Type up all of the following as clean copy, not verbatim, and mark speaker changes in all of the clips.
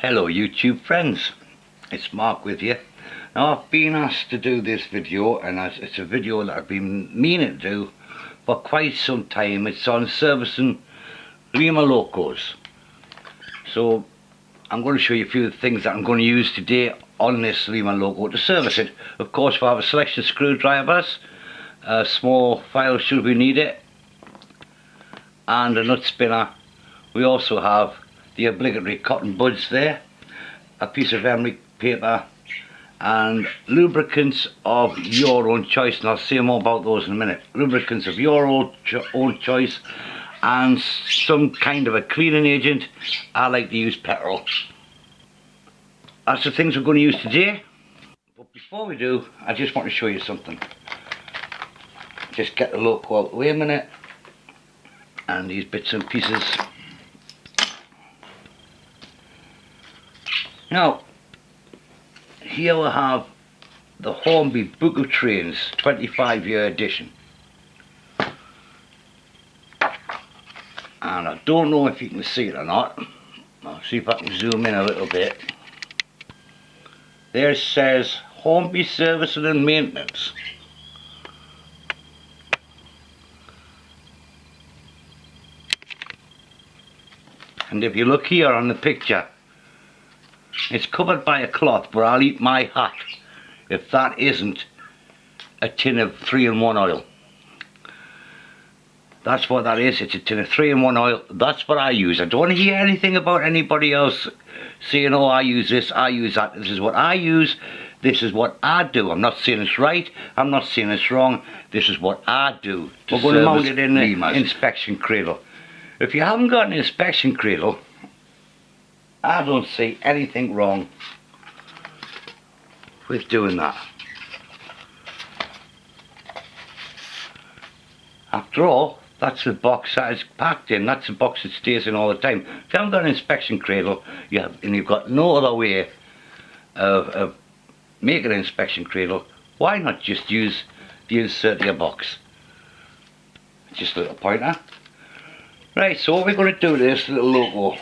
Speaker 1: Hello YouTube friends, it's Mark with you. Now I've been asked to do this video, and it's a video that I've been meaning to do for quite some time. It's on servicing Lima locos. So I'm going to show you a few things that I'm going to use today on this Lima loco to service it. Of course we have a selection of screwdrivers, a small file should we need it, and a nut spinner. We also have the obligatory cotton buds there, a piece of emery paper, and lubricants of your own choice, and I'll say more about those in a minute. Lubricants of your own choice, and some kind of a cleaning agent. I like to use petrol. That's the things we're going to use today. But before we do, I just want to show you something. Just get the loco out the way a minute, and these bits and pieces. Now, here we have the Hornby Book of Trains 25-year edition. And I don't know if you can see it or not. I'll see if I can zoom in a little bit. There it says Hornby Servicing and Maintenance. And if you look here on the picture, it's covered by a cloth, but I'll eat my hat if that isn't a tin of 3-in-1 oil. That's what that is. It's a tin of 3-in-1 oil. That's what I use. I don't want to hear anything about anybody else saying, oh, I use this, I use that. This is what I use. This is what I do. I'm not saying it's right. I'm not saying it's wrong. This is what I do. We're going to mount it in the inspection cradle. If you haven't got an inspection cradle, I don't see anything wrong with doing that. After all, that's the box that is packed in. That's the box that stays in all the time. If you haven't got an inspection cradle, and you've got no other way of making an inspection cradle, why not just use the insert your box? Just a little pointer. Right, so what we're going to do with this little loco.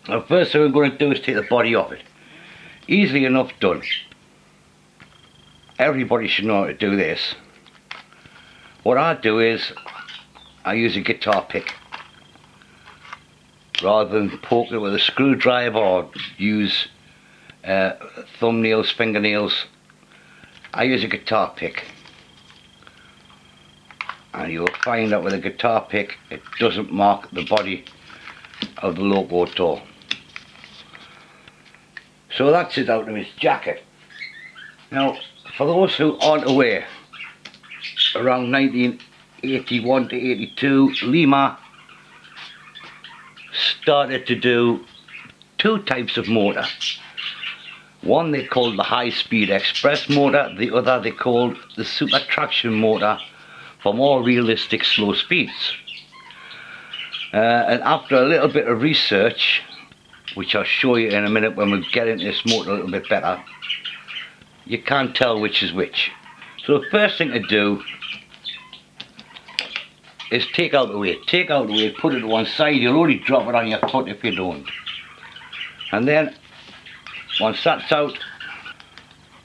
Speaker 1: The first thing we're going to do is take the body off it. Easily enough done. Everybody should know how to do this. What I do is I use a guitar pick. Rather than poke it with a screwdriver or use thumbnails, fingernails, I use a guitar pick. And you'll find that with a guitar pick it doesn't mark the body of the loco at all. So that's it out of his jacket. Now, for those who aren't aware, around 1981 to 82, Lima started to do two types of motor. One they called the high-speed express motor, the other they called the super traction motor for more realistic slow speeds. And after a little bit of research, which I'll show you in a minute when we get into this motor a little bit better, you can't tell which is which. So the first thing to do is take out the weight. Take out the weight, put it to one side. You'll only drop it on your foot if you don't. And then, once that's out,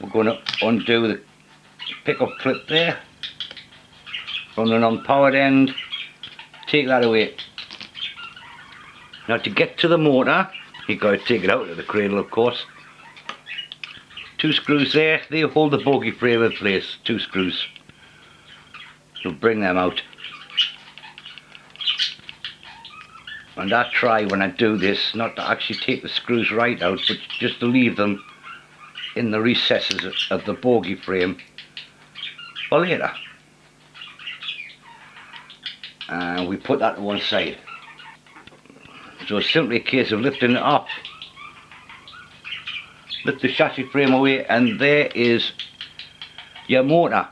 Speaker 1: we're going to undo the pickup clip there from the non-powered end. Take that away. Now to get to the motor, you've got to take it out of the cradle, of course. Two screws there, they hold the bogie frame in place. Two screws. So bring them out. And I try when I do this not to actually take the screws right out, but just to leave them in the recesses of the bogie frame for later. And we put that to one side. So it's simply a case of lifting it up. Lift the chassis frame away, and there is your motor.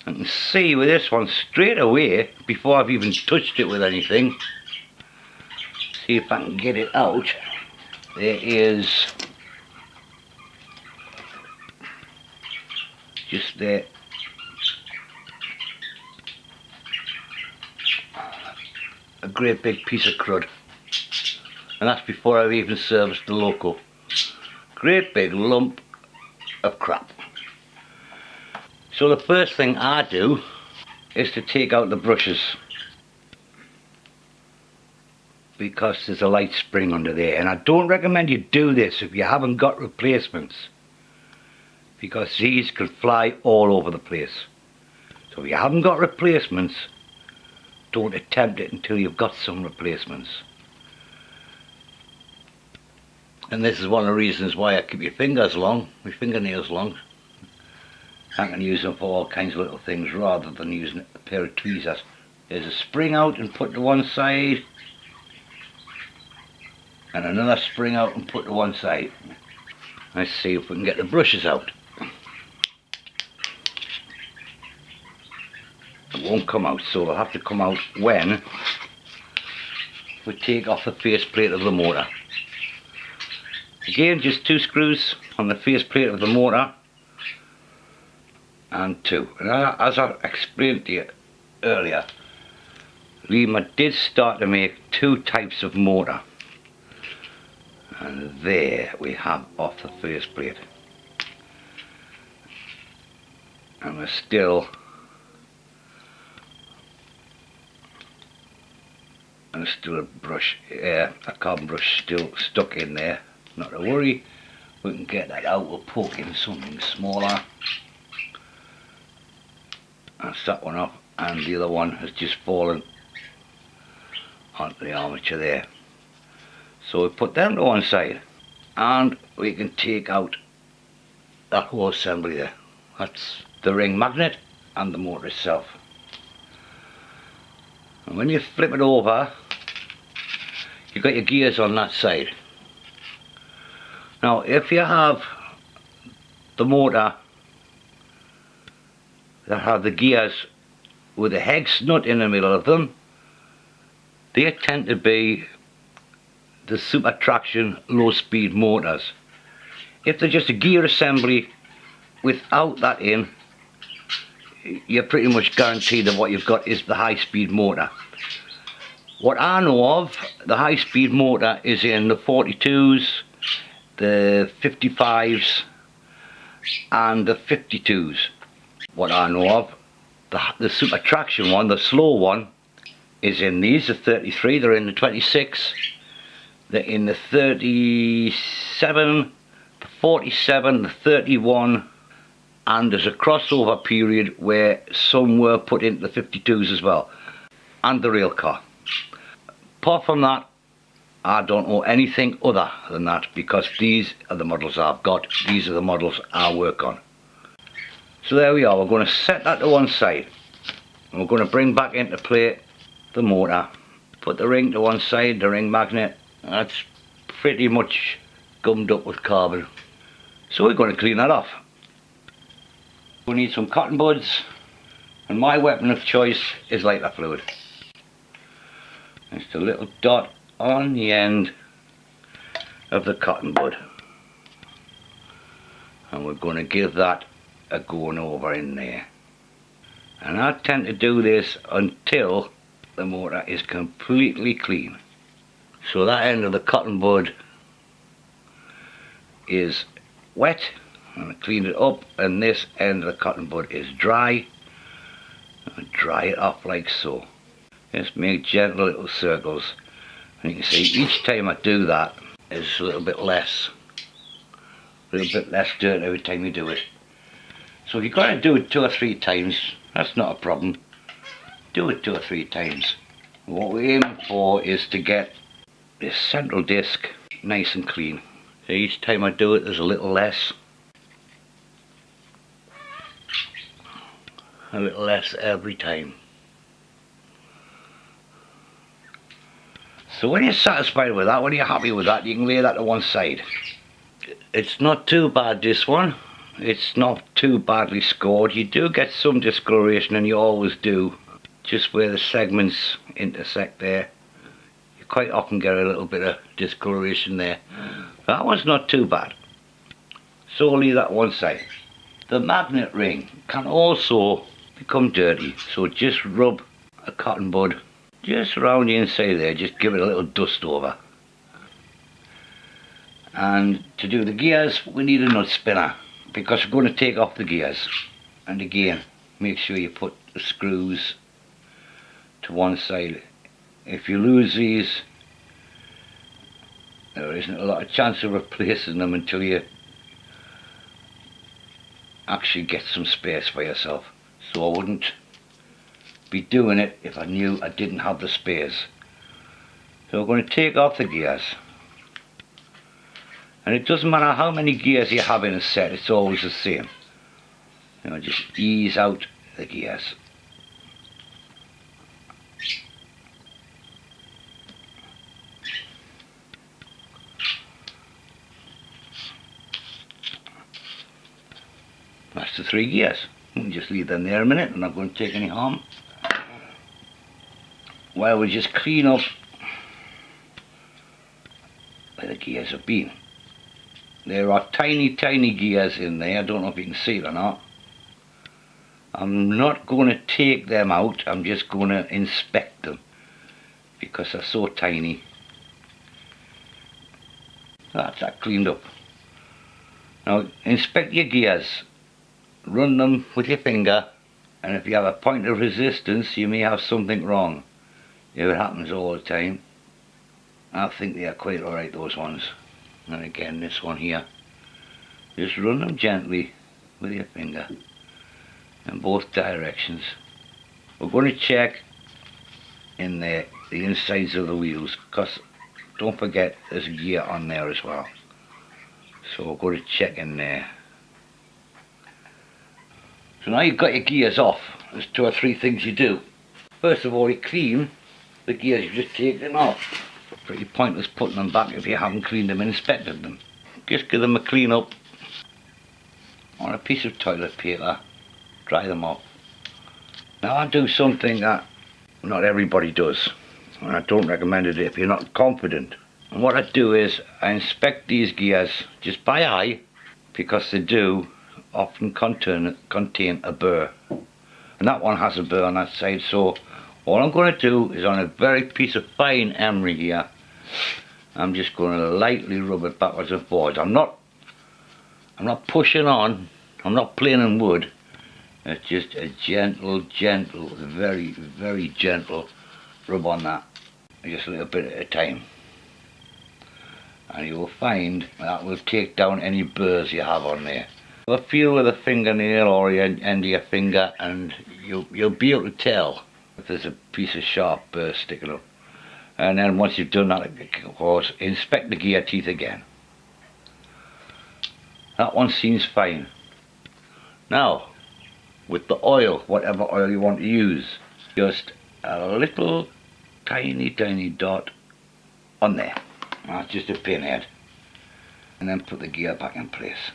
Speaker 1: You can see with this one straight away, before I've even touched it with anything, see if I can get it out, there is just there a great big piece of crud. and that's before I've even serviced the loco. Great big lump of crap. So the first thing I do is to take out the brushes, because there's a light spring under there, and I don't recommend you do this if you haven't got replacements, because these could fly all over the place. So if you haven't got replacements, don't attempt it until you've got some replacements. And this is one of the reasons why I keep your fingers long, my fingernails long. I can use them for all kinds of little things rather than using a pair of tweezers. There's a spring out and put to one side, and another spring out and put to one side. Let's see if we can get the brushes out. It won't come out, so they'll have to come out when we take off the faceplate of the motor. Again, just 2 screws on the faceplate of the motor, and 2. And as I explained to you earlier, Lima did start to make 2 types of motor. And there we have off the faceplate. And we're still a brush, a carbon brush still stuck in there. Not to worry, we can get that out. We'll poke in something smaller. That's that one off, and the other one has just fallen onto the armature there. So we put them to one side, and we can take out that whole assembly there. That's the ring magnet and the motor itself. And when you flip it over, you've got your gears on that side. Now if you have the motor that have the gears with a hex nut in the middle of them, they tend to be the super traction low speed motors. If they're just a gear assembly without that in, you're pretty much guaranteed that what you've got is the high speed motor. What I know of, the high speed motor is in the 42s, the 55s and the 52s. What I know of, the super traction one, the slow one, is in these, the 33, they're in the 26, they're in the 37, the 47, the 31, and there's a crossover period where some were put into the 52s as well, and the rail car. Apart from that, I don't know anything other than that, because these are the models I've got, these are the models I work on. So there we are, we're going to set that to one side, and we're going to bring back into play the motor, put the ring to one side, the ring magnet. That's pretty much gummed up with carbon, so we're going to clean that off. We need some cotton buds, and my weapon of choice is lighter fluid. Just a little dot on the end of the cotton bud, and we're going to give that a going over in there. And I tend to do this until the motor is completely clean. So that end of the cotton bud is wet, and I cleaned it up, and this end of the cotton bud is dry. I dry it off like so. Just make gentle little circles, and you can see each time I do that, it's a little bit less dirt every time you do it. So if you've got to do it 2 or 3 times, that's not a problem. Do it 2 or 3 times. What we're aiming for is to get this central disc nice and clean. So each time I do it, there's a little less. A little less every time. So when you're satisfied with that, when you're happy with that, you can lay that to one side. It's not too bad, this one. It's not too badly scored. You do get some discoloration, and you always do, just where the segments intersect there. You quite often get a little bit of discoloration there. That one's not too bad. So I'll leave that one side. The magnet ring can also become dirty, so just rub a cotton bud just around the inside there, just give it a little dust over. And to do the gears we need a nut spinner, because we're going to take off the gears. And again, make sure you put the screws to one side. If you lose these, there isn't a lot of chance of replacing them until you actually get some space for yourself. So I wouldn't be doing it if I knew I didn't have the space. So we're going to take off the gears. And it doesn't matter how many gears you have in a set, it's always the same. You know, just ease out the gears. That's the 3 gears. We can just leave them there a minute. I'm not going to take any harm. While we just clean up where the gears have been. There are tiny gears in there. I don't know if you can see it or not. I'm not going to take them out. I'm just going to inspect them because they're so tiny. That's that cleaned up. Now inspect your gears. Run them with your finger, and if you have a point of resistance you may have something wrong. It happens all the time. I think they are quite alright, those ones. And again, this one here, just run them gently with your finger in both directions. We're going to check in there the insides of the wheels, because don't forget there's a gear on there as well. So we're going to check in there. So now you've got your gears off, there's 2 or 3 things you do. First of all, you clean the gears you've just taken off. Pretty pointless putting them back if you haven't cleaned them and inspected them. Just give them a clean up on a piece of toilet paper, dry them off. Now I do something that not everybody does, and I don't recommend it if you're not confident. And what I do is I inspect these gears just by eye, because they do often contain a burr, and that one has a burr on that side. So all I'm going to do is on a very piece of fine emery here, I'm just going to lightly rub it backwards and forwards. I'm not pushing on, I'm not planing wood. It's just a gentle, very gentle rub on that, just a little bit at a time. And you will find that will take down any burrs you have on there. Have a feel with a fingernail or the end of your finger, and you'll be able to tell if there's a piece of sharp burr sticking up. And then once you've done that, of course, inspect the gear teeth again. That one seems fine. Now, with the oil, whatever oil you want to use, just a little tiny dot on there. That's just a pinhead. And then put the gear back in place.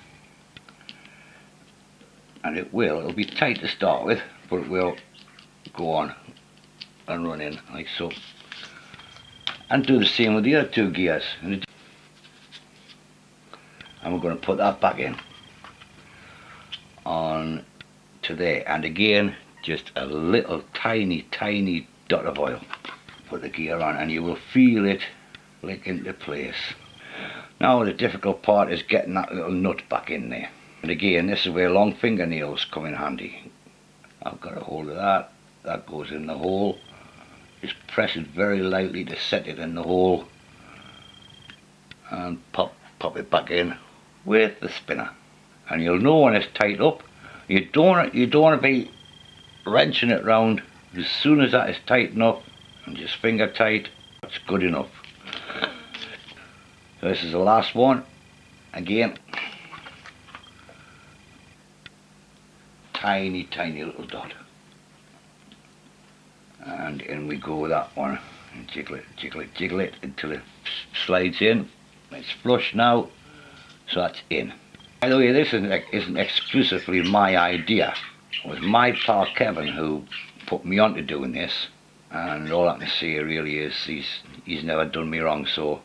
Speaker 1: And it'll be tight to start with, but it will go on and run in like so. And do the same with the other 2 gears. And we're going to put that back in on to there. And again, just a little tiny dot of oil. Put the gear on and you will feel it click into place. Now the difficult part is getting that little nut back in there. And again, this is where long fingernails come in handy. I've got a hold of that. That goes in the hole. Just press it very lightly to set it in the hole, and pop it back in with the spinner. And you'll know when it's tight up. You don't want to be wrenching it round. As soon as that is tight enough, and just finger tight, that's good enough. So this is the last one. Again, tiny little dot. And in we go with that one, and jiggle it until it slides in. It's flush now, so that's in. By the way, this isn't exclusively my idea. It was my pal Kevin who put me on to doing this, and all I can say really is he's never done me wrong. So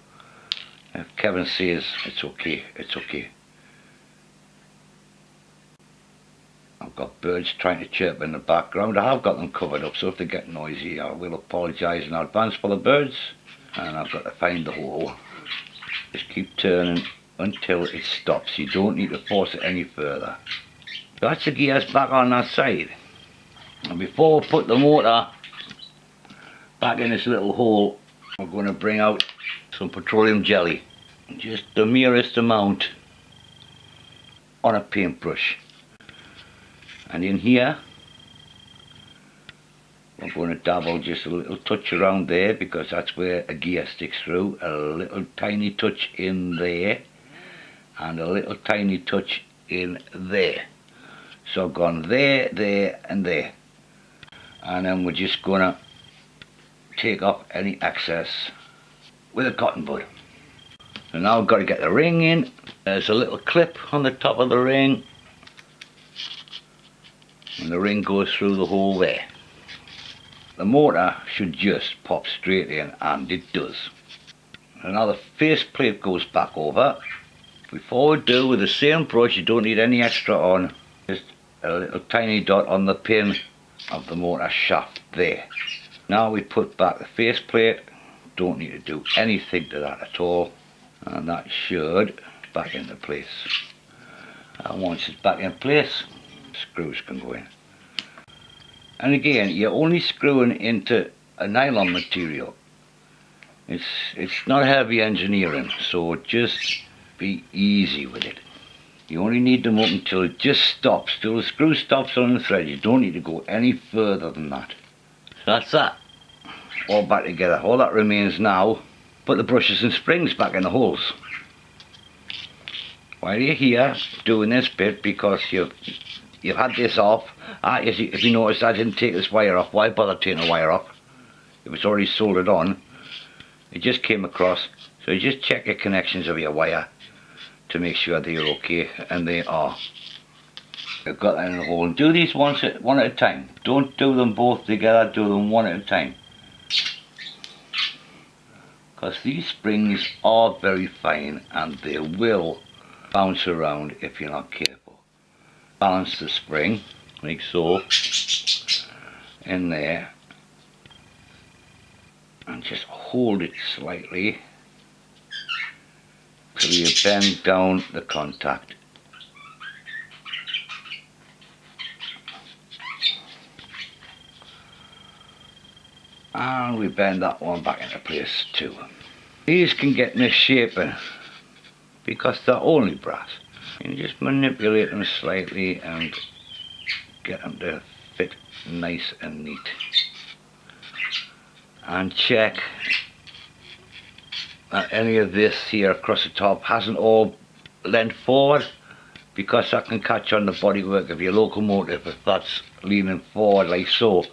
Speaker 1: if Kevin says it's okay, it's okay. I've got birds trying to chirp in the background. I have got them covered up, so if they get noisy I will apologise in advance for the birds. And I've got to find the hole. Just keep turning until it stops. You don't need to force it any further. That's the gears back on that side. And before we put the motor back in this little hole, we're going to bring out some petroleum jelly. Just the merest amount on a paintbrush. And in here, we're going to dabble just a little touch around there, because that's where a gear sticks through. A little tiny touch in there, and a little tiny touch in there. So I've gone there, there and there. And then we're just going to take off any excess with a cotton bud. So now I've got to get the ring in. There's a little clip on the top of the ring, and the ring goes through the hole there. The motor should just pop straight in, and it does. And now the face plate goes back over. Before we do, with the same brush, you don't need any extra on, just a little tiny dot on the pin of the motor shaft there. Now we put back the face plate. Don't need to do anything to that at all, and that should back into place. And once it's back in place, screws can go in. And again, you're only screwing into a nylon material. It's not heavy engineering, so just be easy with it. You only need them up until it just stops, till the screw stops on the thread. You don't need to go any further than that. So that's that. All back together. All that remains now, put the brushes and springs back in the holes. While you're here doing this bit, because you've had this off, if you notice I didn't take this wire off, why bother taking the wire off? If it's already soldered on, it just came across. So you just check your connections of your wire to make sure they're okay, and they are. I've got that in the hole. And do these one at a time. Don't do them both together, do them one at a time. Because these springs are very fine and they will bounce around if you're not careful. Balance the spring, like so, in there, and just hold it slightly till you bend down the contact. And we bend that one back into place too. These can get misshapen because they're only brass. You just manipulate them slightly and get them to fit nice and neat. And check that any of this here across the top hasn't all leant forward, because that can catch on the bodywork of your locomotive if that's leaning forward like so.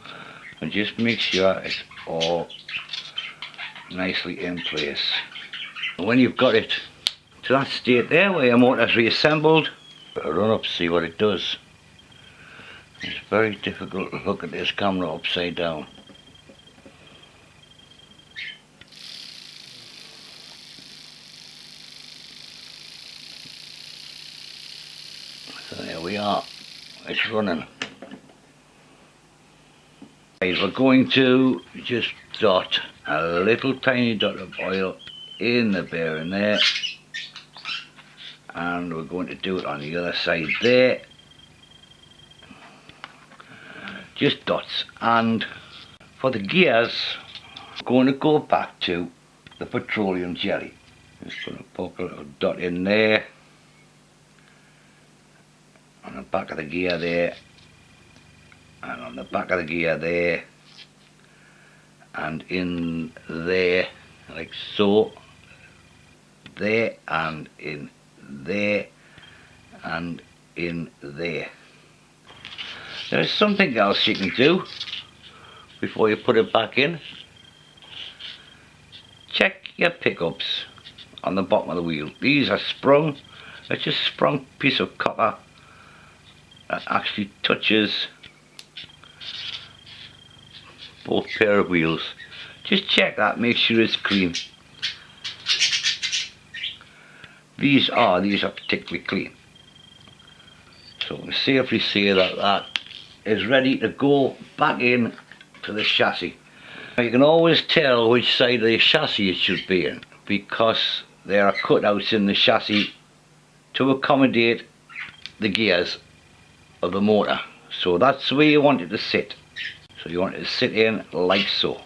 Speaker 1: And just make sure it's all nicely in place. And when you've got it to that state there where your motor's reassembled, run up, see what it does. It's very difficult to look at this camera upside down. So there we are, it's running. We're going to just dot a little tiny dot of oil in the bearing there, and we're going to do it on the other side there. Just dots. And for the gears, we're going to go back to the petroleum jelly. Just going to poke a little dot in there, on the back of the gear there, and on the back of the gear there, and in there, like so, there, and in there, and in there. There's something else you can do before you put it back in. Check your pickups on the bottom of the wheel. These are sprung. It's just a sprung piece of copper that actually touches both pair of wheels. Just check that, make sure it's clean. These are particularly clean. So we can safely say that that is ready to go back in to the chassis. Now you can always tell which side of the chassis it should be in, because there are cutouts in the chassis to accommodate the gears of the motor. So that's where you want it to sit. So you want it to sit in like so.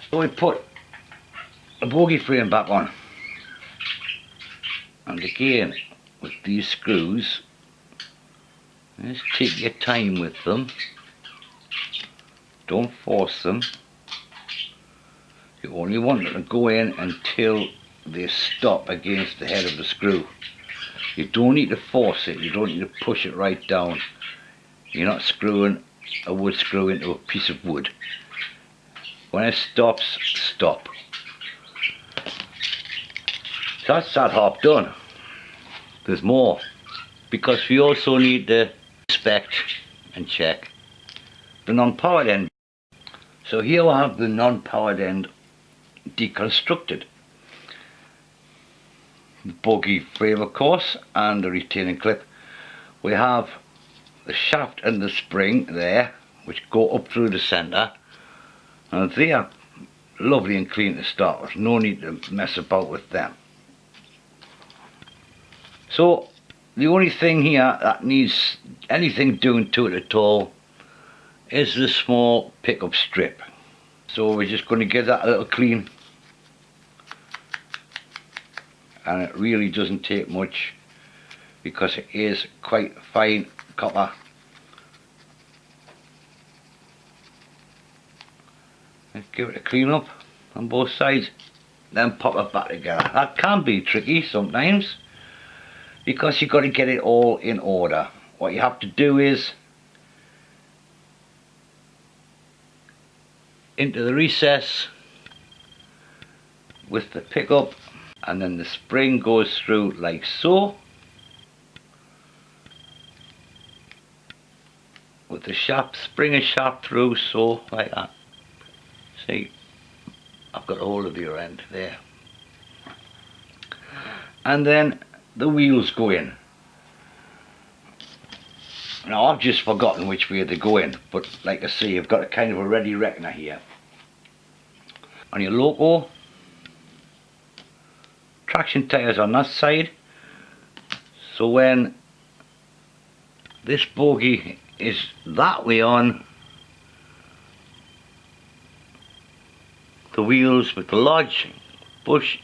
Speaker 1: So we put the bogie frame back on, and again with these screws, just take your time with them, don't force them. You only want them to go in until they stop against the head of the screw. You don't need to force it, you don't need to push it right down. You're not screwing a wood screw into a piece of wood. When it stops, stop. So that's that half done. There's more, because we also need to inspect and check the non-powered end. So here we have the non-powered end deconstructed. The bogie frame, of course, and the retaining clip. We have the shaft and the spring there, which go up through the centre, and they are lovely and clean to start with. No need to mess about with them. So the only thing here that needs anything doing to it at all is the small pickup strip. So we're just going to give that a little clean, and it really doesn't take much because it is quite fine copper. Let's give it a clean up on both sides, then pop it back together. That can be tricky sometimes because you've got to get it all in order. What you have to do is into the recess with the pickup, and then the spring goes through like so, with the shaft, spring and shaft through, so like that. See, I've got a hold of your end there, and then the wheels go in. Now I've just forgotten which way they go in, but like I say, you've got a kind of a ready reckoner here. On your loco, traction tyres on that side, so when this bogie is that way on, the wheels with the large bush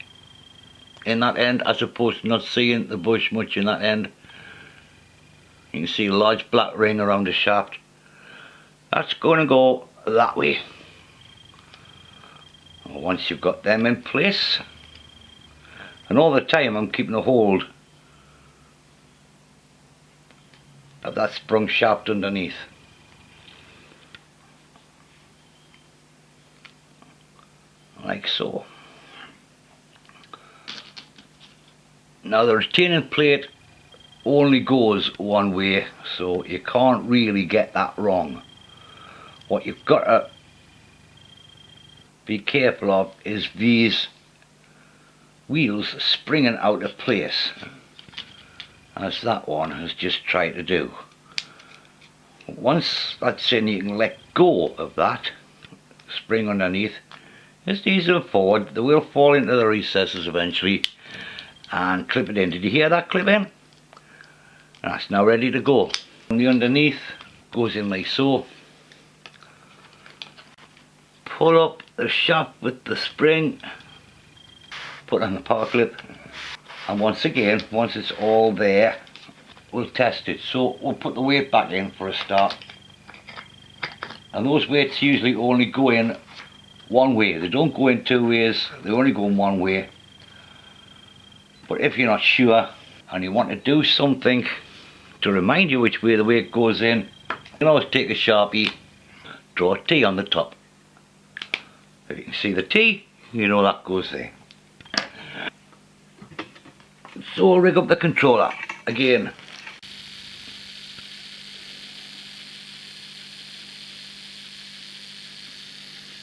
Speaker 1: in that end, as opposed to not seeing the bush much in that end. You can see a large black ring around the shaft. That's going to go that way. Once you've got them in place, and all the time I'm keeping a hold of that sprung shaft underneath. Like so. Now the retaining plate only goes one way, so you can't really get that wrong. What you've got to be careful of is these wheels springing out of place, as that one has just tried to do. Once that's in, you can let go of that spring underneath. Just ease them forward. They will fall into the recesses eventually, and clip it in. Did you hear that clip in? That's now ready to go. And the underneath goes in like so. Pull up the shaft with the spring, put on the power clip, and once again, once it's all there, we'll test it. So we'll put the weight back in for a start, and those weights usually only go in one way. They don't go in two ways, they only go in one way. But if you're not sure and you want to do something to remind you which way the weight goes in, you can always take a Sharpie, draw a T on the top. If you can see the T, you know that goes there. So we'll rig up the controller again.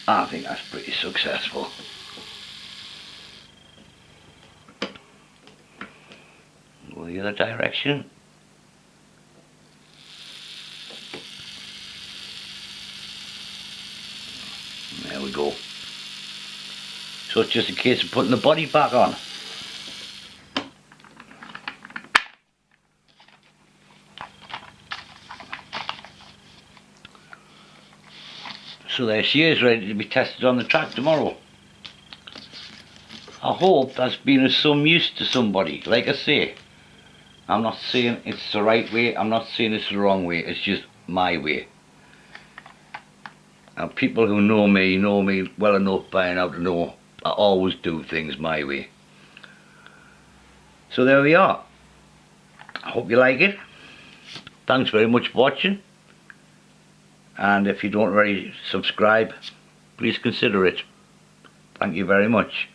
Speaker 1: I think that's pretty successful. Go the other direction. There we go. So it's just a case of putting the body back on. So there she is, ready to be tested on the track tomorrow. I hope that's been of some use to somebody. Like I say, I'm not saying it's the right way, I'm not saying it's the wrong way, it's just my way. And people who know me well enough by now to know I always do things my way. So there we are. I hope you like it. Thanks very much for watching. And if you don't already subscribe, please consider it. Thank you very much.